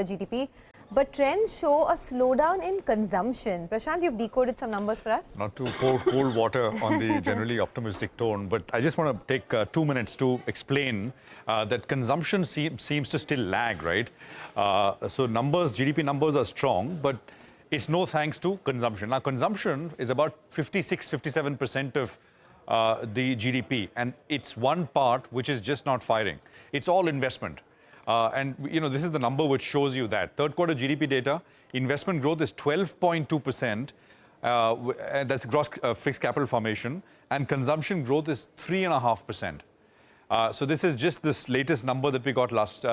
GDP, but trends show a slowdown in consumption. Prashant, you've decoded some numbers for us. Not to pour cold water on the generally optimistic tone, but I just want to take 2 minutes to explain that consumption seems to still lag, right? So GDP numbers are strong, but it's no thanks to consumption. Now, consumption is about 56-57% of the GDP, and it's one part which is just not firing. It's all investment. And, you know, this is the number which shows you that. Third quarter GDP data, investment growth is 12.2%. That's gross fixed capital formation. And consumption growth is 3.5%. So this is just this latest number that we got last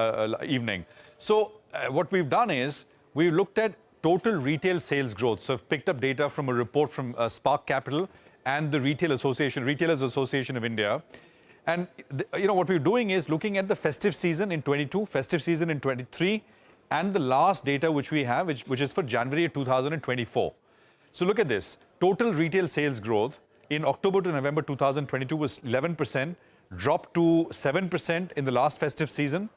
evening. So what we've done is we've looked at total retail sales growth. So I've picked up data from a report from Spark Capital and the Retailers Association of India. And, you know, what we're doing is looking at the festive season in 22, festive season in 23, and the last data which we have, which is for January 2024. So look at this. Total retail sales growth in October to November 2022 was 11%, dropped to 7% in the last festive season.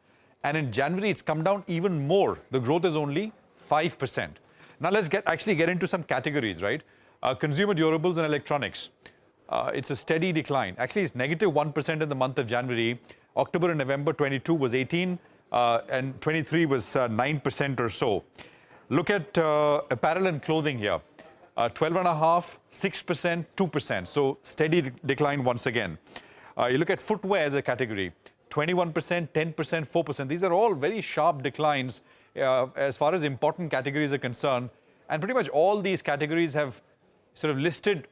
And in January, it's come down even more. The growth is only 5%. Now, let's actually get into some categories, right? Consumer durables and electronics. It's a steady decline. Actually, it's negative 1% in the month of January. October and November 22 was 18, and 23 was 9% or so. Look at apparel and clothing here. 12.5%, 6%, 2%. So steady decline once again. You look at footwear as a category. 21%, 10%, 4%. These are all very sharp declines as far as important categories are concerned. And pretty much all these categories have sort of listed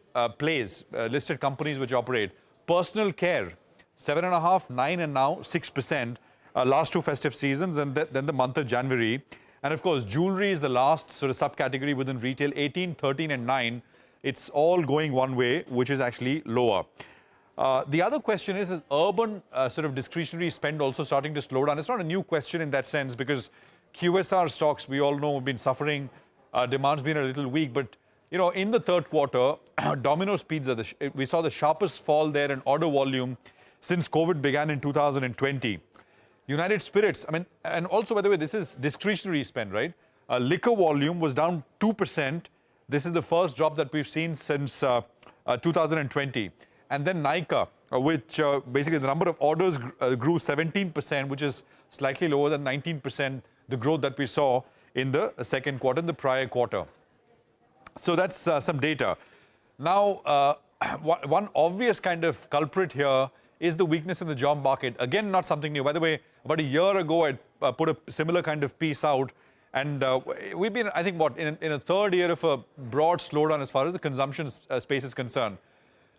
listed companies which operate. Personal care, 7.5%, 9%, and now 6%. Last two festive seasons, and then the month of January. And of course, jewelry is the last sort of subcategory within retail, 18, 13, and 9. It's all going one way, which is actually lower. The other question is urban sort of discretionary spend also starting to slow down? It's not a new question in that sense, because QSR stocks, we all know, have been suffering. Demand's been a little weak, but you know, in the third quarter, Domino's Pizza, we saw the sharpest fall there in order volume since COVID began in 2020. United Spirits, I mean, and also, by the way, this is discretionary spend, right? Liquor volume was down 2%. This is the first drop that we've seen since 2020. And then Nykaa, which basically the number of orders grew 17%, which is slightly lower than 19%, the growth that we saw in the second quarter, in the prior quarter. So that's some data. Now, one obvious kind of culprit here is the weakness in the job market. Again, not something new. By the way, about a year ago, I put a similar kind of piece out. And we've been, I think, in a third year of a broad slowdown as far as the consumption space is concerned.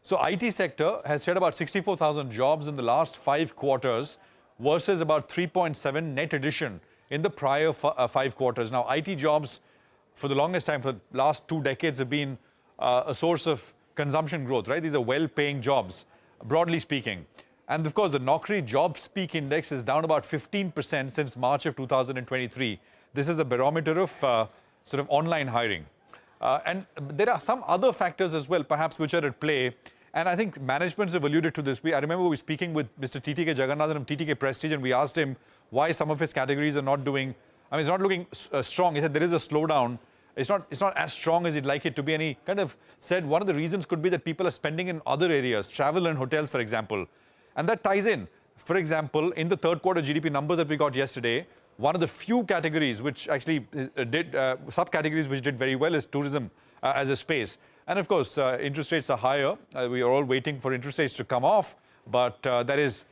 So IT sector has shed about 64,000 jobs in the last 5 quarters versus about 3.7 net addition in the prior 5 quarters. Now, IT jobs, for the longest time, for the last 2 decades, have been a source of consumption growth, right? These are well-paying jobs, broadly speaking. And of course, the Naukri Jobs Peak Index is down about 15% since March of 2023. This is a barometer of sort of online hiring. And there are some other factors as well, perhaps, which are at play. And I think managements have alluded to this. I remember we were speaking with Mr. TTK Jagannathan of TTK Prestige, and we asked him why some of his categories are not doing. I mean, it's not looking strong. He said there is a slowdown. It's not as strong as he'd like it to be. And he kind of said one of the reasons could be that people are spending in other areas, travel and hotels, for example. And that ties in. For example, in the third quarter GDP numbers that we got yesterday, one of the few categories which actually subcategories which did very well is tourism as a space. And of course, interest rates are higher. We are all waiting for interest rates to come off. But that is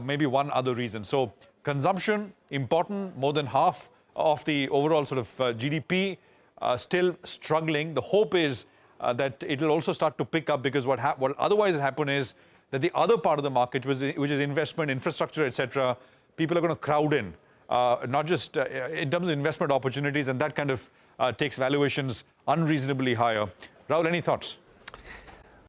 maybe one other reason. So consumption, important, more than half of the overall sort of GDP, still struggling. The hope is that it will also start to pick up, because what otherwise will happen is that the other part of the market, which is investment, infrastructure, etc., people are going to crowd in, not just in terms of investment opportunities, and that kind of takes valuations unreasonably higher. Rahul, any thoughts?